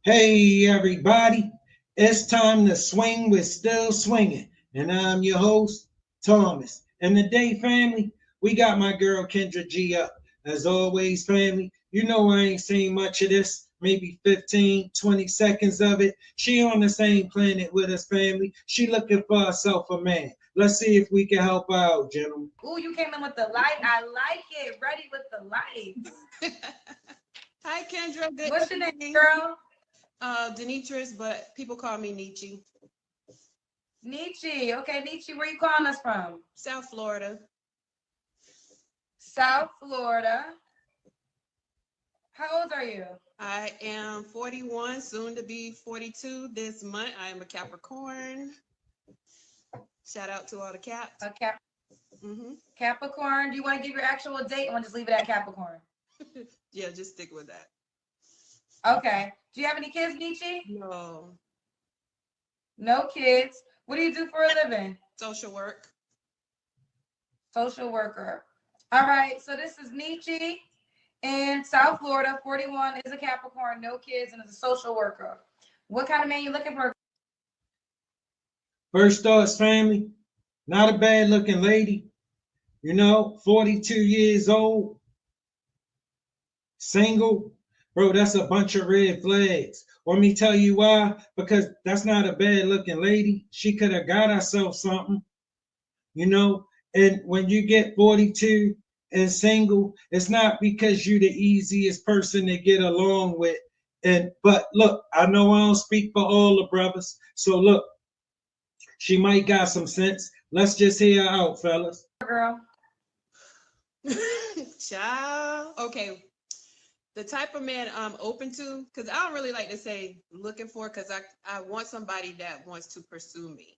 Hey everybody, it's time to swing with Still Swinging, and I'm your host, Thomas. And today, family, we got my girl Kendra G up. As always, family, you know I ain't seen much of this, maybe 15, 20 seconds of it. She on the same planet with us, family. She looking for herself a man. Let's see if we can help her out, gentlemen. Ooh, you came in with the light. I like it. Ready with the light. Hi, Kendra. Good What's your name, evening. girl? Demetrius, but people call me Nietzsche. Nietzsche. Okay, Nietzsche, where you calling us from? South Florida. South Florida. How old are you? I am 41, soon to be 42 this month. I am a Capricorn. Shout out to all the Caps. A hmm Capricorn. Do you want to give your actual date or want to just leave it at Capricorn? Yeah, just stick with that. Okay. Do you have any kids, Nietzsche? No. No kids. What do you do for a living? Social work. Social worker. All right. So this is Nietzsche in South Florida, 41, is a Capricorn, no kids, and is a social worker. What kind of man you looking for? First thoughts, family, not a bad looking lady, 42 years old, single, bro, that's a bunch of red flags. Let me tell you why. Because that's not a bad looking lady. She could have got herself something, you know. And when you get 42 and single, it's not because you're the easiest person to get along with. And but look, I know I don't speak for all the brothers. So look, she might got some sense. Let's just hear her out, fellas. Girl. Child. Okay. The type of man I'm open to, because I don't really like to say looking for, because I want somebody that wants to pursue me,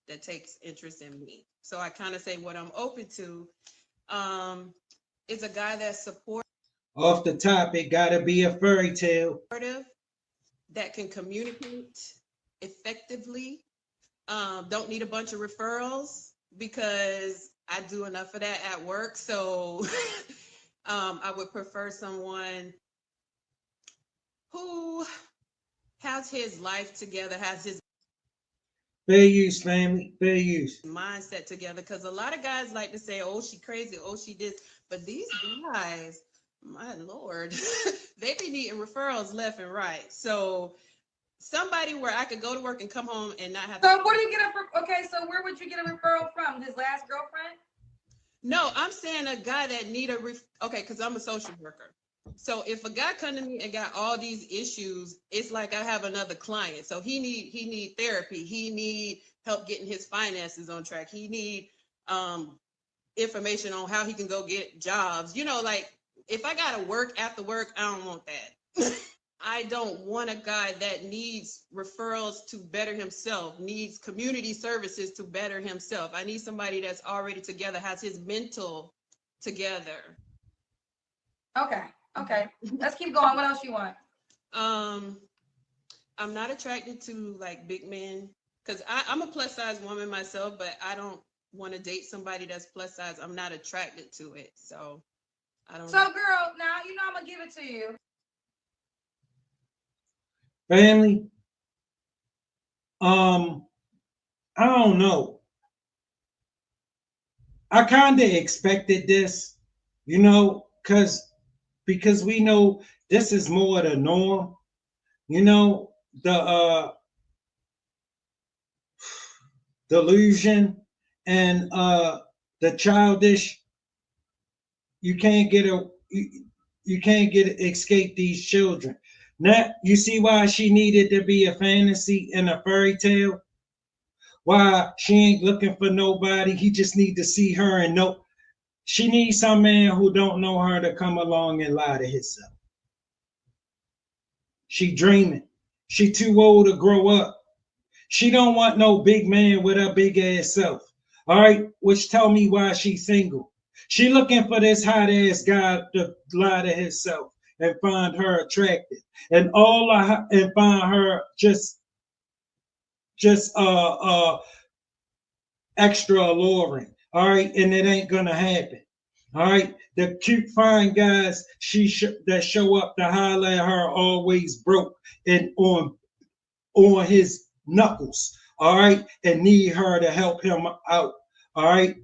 that takes interest in me. So I kind of say what I'm open to is a guy that's Off the top, it gotta be a fairy tale. supportive, that can communicate effectively. Don't need a bunch of referrals because I do enough of that at work. So I would prefer someone who has his life together, has his Fair use, family. Fair use. mindset together. Because a lot of guys like to say, "Oh, she crazy. Oh, she this," but these guys, my lord, they be needing referrals left and right. So somebody where I could go to work and come home and not have to. So where do you get okay, so where would you get a referral from? His last girlfriend? No, I'm saying a guy that need a okay, because I'm a social worker. So if a guy come to me and got all these issues, it's like I have another client. So he need therapy. He need help getting his finances on track. He need information on how he can go get jobs. Like if I gotta work after work, I don't want that. I don't want a guy that needs referrals to better himself, needs community services to better himself. I need somebody that's already together, has his mental together. Okay. Okay. Let's keep going. What else you want? Um, I'm not attracted to like big men because I'm a plus size woman myself, but I don't want to date somebody that's plus size. I'm not attracted to it. So I don't So girl, now I'm gonna give it to you. Family, I don't know. I kind of expected this, because we know this is more the norm. The delusion and the childish. You can't get a you can't get escape these children. Now you see why she needed to be a fantasy and a fairy tale. Why she ain't looking for nobody. He just need to see her and know she needs some man who don't know her to come along and lie to himself. She dreaming. She too old to grow up. She don't want no big man with her big ass self. All right, which tell me why she's single. She looking for this hot ass guy to lie to himself and find her attractive, and and find her just extra alluring. All right, and it ain't gonna happen. All right, the cute, fine guys that show up to holler at her always broke and on his knuckles. All right, and need her to help him out. All right,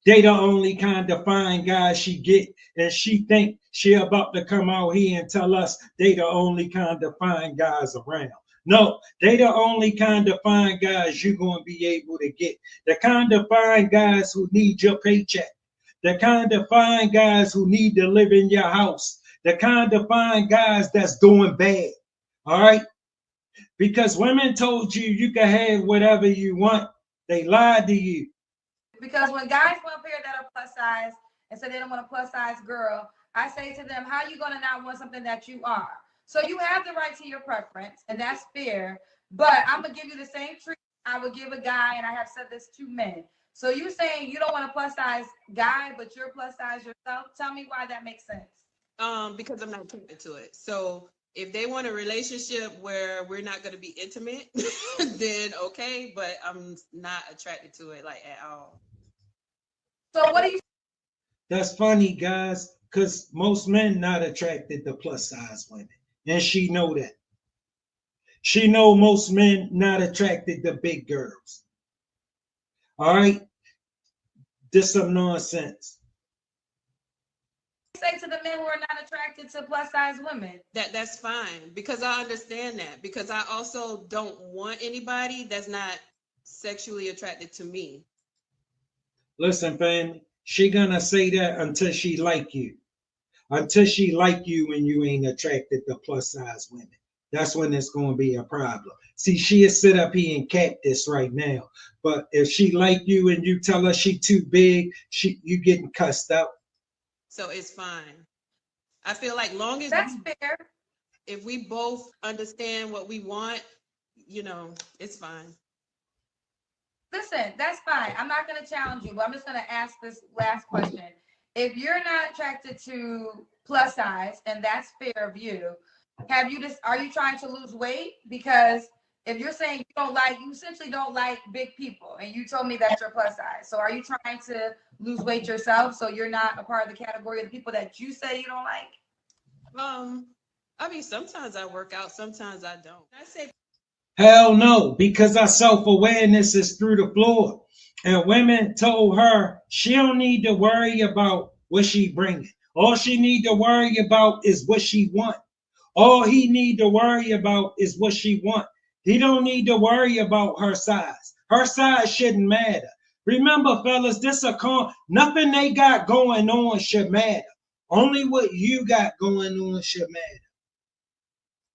they the only kind of fine guys she get, and she think she about to come out here and tell us they the only kind of fine guys around. No, they the only kind of fine guys you're gonna be able to get. The kind of fine guys who need your paycheck. The kind of fine guys who need to live in your house. The kind of fine guys that's doing bad. All right? Because women told you you can have whatever you want. They lied to you. Because when guys want to pair that are plus size and say they don't want a plus size girl, I say to them, how are you going to not want something that you are? So you have the right to your preference, and that's fair. But I'm going to give you the same treatment I would give a guy, and I have said this to men. So you saying you don't want a plus size guy, but you're plus size yourself? Tell me why that makes sense. Because I'm not attracted to it. So if they want a relationship where we're not going to be intimate, then okay, but I'm not attracted to it like at all. So what do you? That's funny, guys, because most men not attracted to plus size women, and she know that. She know most men not attracted to big girls. All right, this some nonsense. Say to the men who are not attracted to plus size women? That's fine, because I understand that, because I also don't want anybody that's not sexually attracted to me. Listen, family, she gonna say that until she like you. Until she like you when you ain't attracted to plus size women. That's when it's gonna be a problem. See, she'll sit up here and cap this right now. But if she like you and you tell her she too big, you getting cussed out. So it's fine. I feel like long as that's fair. If we both understand what we want, it's fine. Listen, that's fine. I'm not going to challenge you, but I'm just going to ask this last question. If you're not attracted to plus size, and that's fair of you, are you trying to lose weight? Because if you're saying you essentially don't like big people, and you told me that you're plus size, so are you trying to lose weight yourself so you're not a part of the category of the people that you say you don't like? I mean, sometimes I work out, sometimes I don't. I say hell no, because our self-awareness is through the floor. And women told her she don't need to worry about what she bringing. All she need to worry about is what she want. All he need to worry about is what she want. He don't need to worry about her size. Her size shouldn't matter. Remember, fellas, nothing they got going on should matter. Only what you got going on should matter.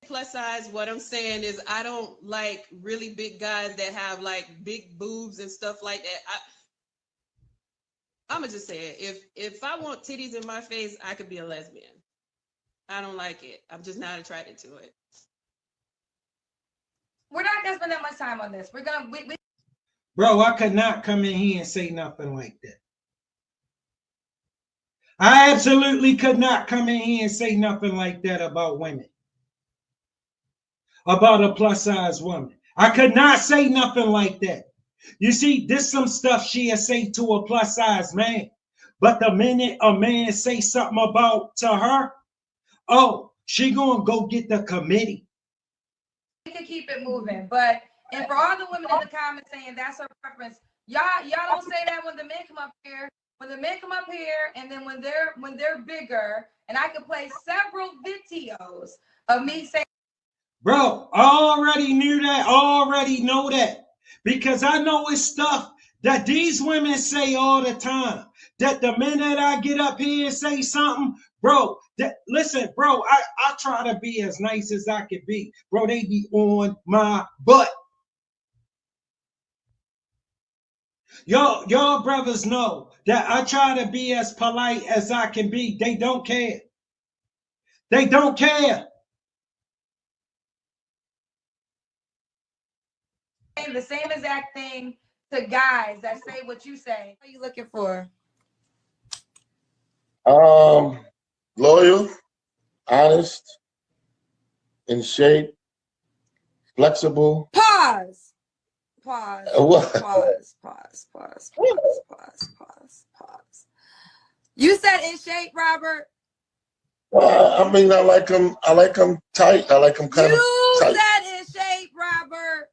Plus size, what I'm saying is I don't like really big guys that have like big boobs and stuff like that. I'm gonna just say it. If I want titties in my face, I could be a lesbian. I don't like it. I'm just not attracted to it. We're not gonna spend that much time on this. Bro, I could not come in here and say nothing like that. I absolutely could not come in here and say nothing like that about women. About a plus size woman. I could not say nothing like that. You see, this some stuff she'll say to a plus size man. But the minute a man say something to her, oh, she gonna go get the committee. We can keep it moving, and for all the women in the comments saying that's her preference, y'all don't say that when the men come up here. When the men come up here, and then when they're bigger, and I can play several videos of me saying, bro, I already knew that, already know that. Because I know it's stuff that these women say all the time. That the minute I get up here and say something, bro, listen, bro, I try to be as nice as I can be. Bro, they be on my butt. Y'all brothers know that I try to be as polite as I can be. They don't care. They don't care. the same exact thing to guys that say what you say. What are you looking for? Loyal, honest, in shape, flexible. Pause. What? Pause. You said in shape, Robert. Well, I mean, I like them. I like them tight. I like them kind of tight. You said in shape, Robert.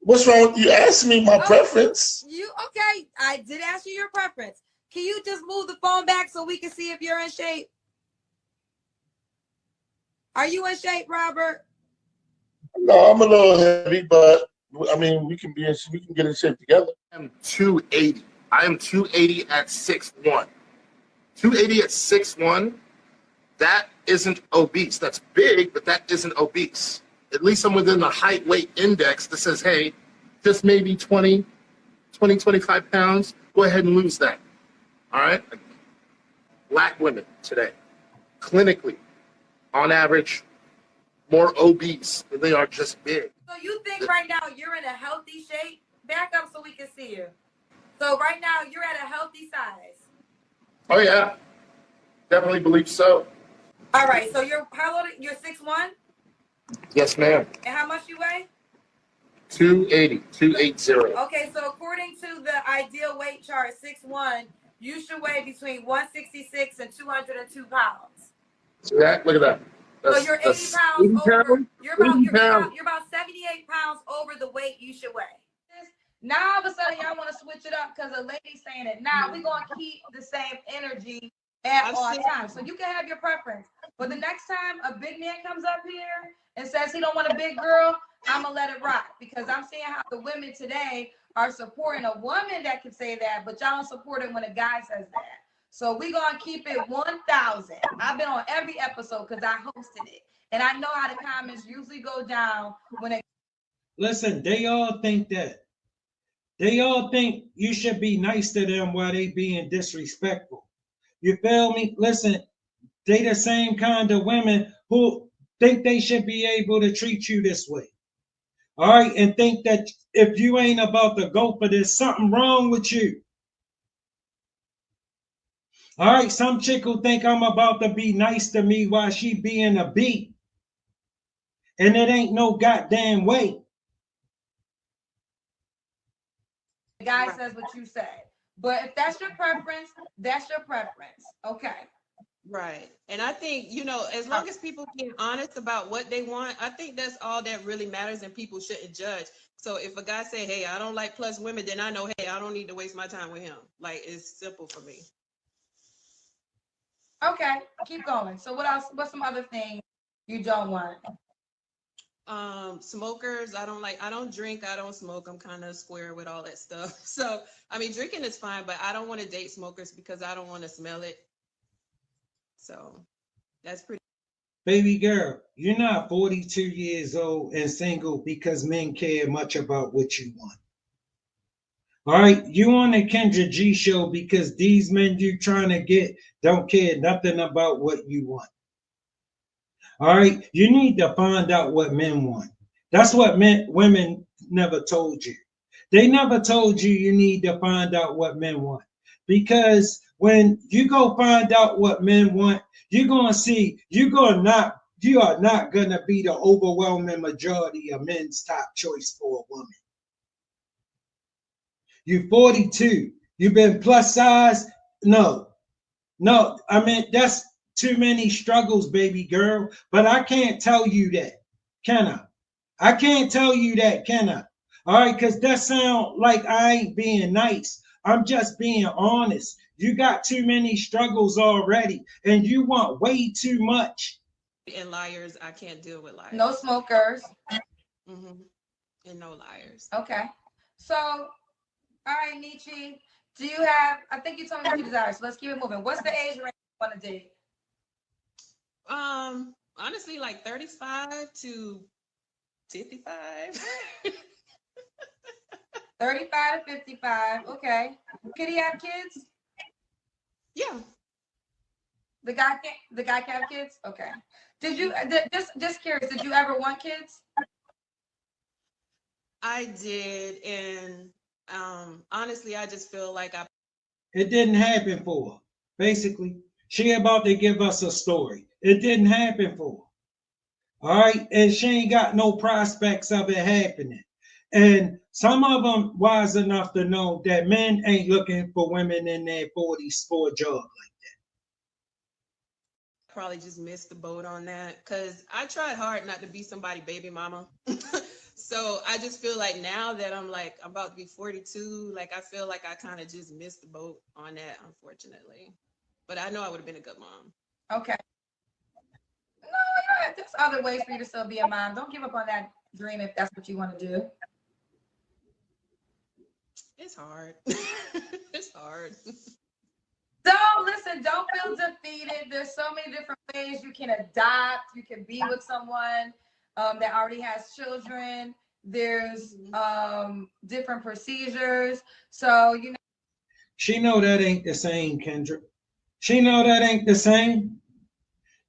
What's wrong? You asked me my preference. You okay? I did ask you your preference. Can you just move the phone back so we can see if you're in shape? Are you in shape, Robert? No, I'm a little heavy, but I mean, we can get in shape together. I'm 280. I am 280 at 6'1". 280 at 6'1". That isn't obese. That's big, but that isn't obese. At least I'm within the height weight index that says, hey, just maybe 20, 25 pounds. Go ahead and lose that. All right? Black women today, clinically, on average, more obese than they are just big. So you think right now you're in a healthy shape? Back up so we can see you. So right now you're at a healthy size. Oh yeah, definitely believe so. All right. So you're how old? You're 6'1". Yes, ma'am. And how much you weigh? 280. Okay. So according to the ideal weight chart, 6'1", you should weigh between 166 and 202 pounds. See that? Look at that. So you're 80 pounds over. You're about 78 pounds over the weight you should weigh. Now all of a sudden y'all want to switch it up because a lady's saying it. Now we're gonna keep the same energy at all times. So you can have your preference. But the next time a big man comes up here and says he don't want a big girl, I'm gonna let it rock because I'm seeing how the women today are supporting a woman that can say that, but y'all don't support it when a guy says that. So we're gonna keep it 1,000. I've been on every episode because I hosted it. And I know how the comments usually go down when it. Listen, they all think that. They all think you should be nice to them while they being disrespectful. You feel me? Listen, they the same kind of women who think they should be able to treat you this way. All right, and think that if you ain't about to go for this, something wrong with you. All right, some chick who think I'm about to be nice to me while she being a B. And it ain't no goddamn way. The guy says what you said. But if that's your preference, that's your preference. Okay. Right. And I think, as long as people get honest about what they want, I think that's all that really matters and people shouldn't judge. So if a guy say, hey, I don't like plus women, then I know, hey, I don't need to waste my time with him. Like, it's simple for me. Okay, keep going. So what else? What's some other things you don't want? Smokers, I don't drink, I don't smoke. I'm kind of square with all that stuff. So, I mean, drinking is fine, but I don't want to date smokers because I don't want to smell it. So that's pretty. Baby girl, you're not 42 years old and single because men care much about what you want. All right, you on the Kendra G show because these men you trying to get don't care nothing about what you want. All right, you need to find out what men want. That's what women never told you. They never told you need to find out what men want. Because when you go find out what men want, you're gonna see you are not gonna be the overwhelming majority of men's top choice for a woman. You're 42. You've been plus size. No. I mean, that's too many struggles, baby girl. But I can't tell you that, can I? I can't tell you that, can I? All right, because that sounds like I ain't being nice. I'm just being honest. You got too many struggles already, and you want way too much. And liars, I can't deal with liars. No smokers. Mm-hmm. And no liars. Okay. So, all right, Nietzsche, do you have, I think you told me 2 desires, so let's keep it moving. What's the age range you want to date? Honestly, like 35 to 55. 35 to 55. Okay. Could he have kids? Yeah. The guy can have kids? Okay. Did you just curious, did you ever want kids? I did, and honestly, I just feel like it didn't happen for her. Basically, she about to give us a story. It didn't happen for her. All right, and she ain't got no prospects of it happening. And some of them wise enough to know that men ain't looking for women in their 40s for a job. Probably just missed the boat on that because I tried hard not to be somebody baby mama. So I just feel like now that I'm about to be 42, like I feel like I kind of just missed the boat on that, unfortunately. But I know I would have been a good mom. Okay. No, yeah, there's other ways for you to still be a mom. Don't give up on that dream if that's what you want to do. It's hard. It's hard. Don't feel defeated. There's so many different ways you can adopt. You can be with someone that already has children. There's different procedures. So, you know. She know that ain't the same, Kendra. She know that ain't the same.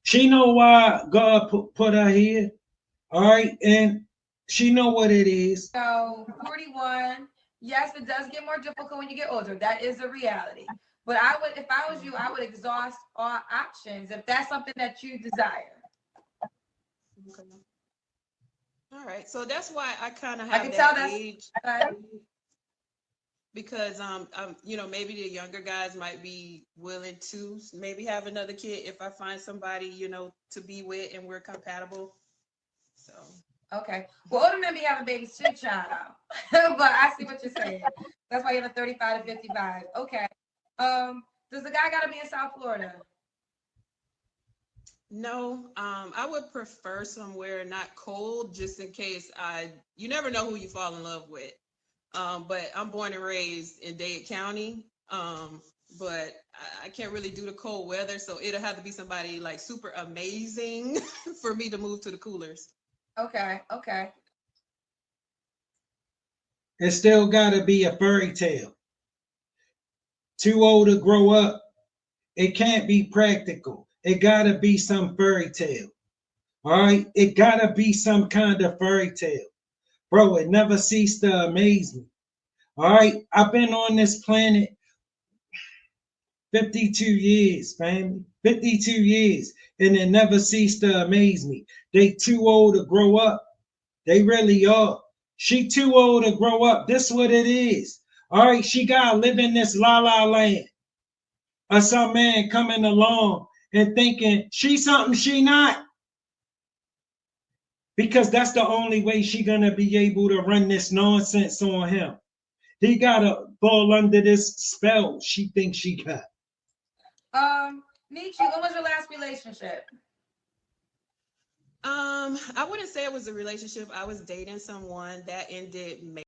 She know why God put her here. All right. And she know what it is. So 41. Yes, it does get more difficult when you get older. That is a reality. But I would, if I was you, I would exhaust all options if that's something that you desire. Okay. All right. So that's why I kind of I have can that tell age. Because you know, maybe the younger guys might be willing to maybe have another kid if I find somebody, you know, to be with and we're compatible. So okay. Well, older men be having babies too, child. But I see what you're saying. That's why you're in 35 to 55. Okay. Does the guy gotta be in South Florida? no, I would prefer somewhere not cold, just in case you never know who you fall in love with. But I'm born and raised in Dade County. But I can't really do the cold weather, so it'll have to be somebody like super amazing for me to move to the coolers. Okay. It still gotta be a fairy tale. Too old to grow up. It can't be practical. It gotta be some fairy tale. All right. It gotta be some kind of fairy tale. Bro, it never ceased to amaze me. All right. I've been on this planet 52 years, family. 52 years. And it never ceased to amaze me. They too old to grow up. They really are. She too old to grow up. This what it is. All right. She gotta live in this la la land. Or some man coming along and thinking she's something she not. Because that's the only way she gonna be able to run this nonsense on him. He gotta fall under this spell she thinks she got. Nietzsche, when was your last relationship? I wouldn't say it was a relationship. I was dating someone that ended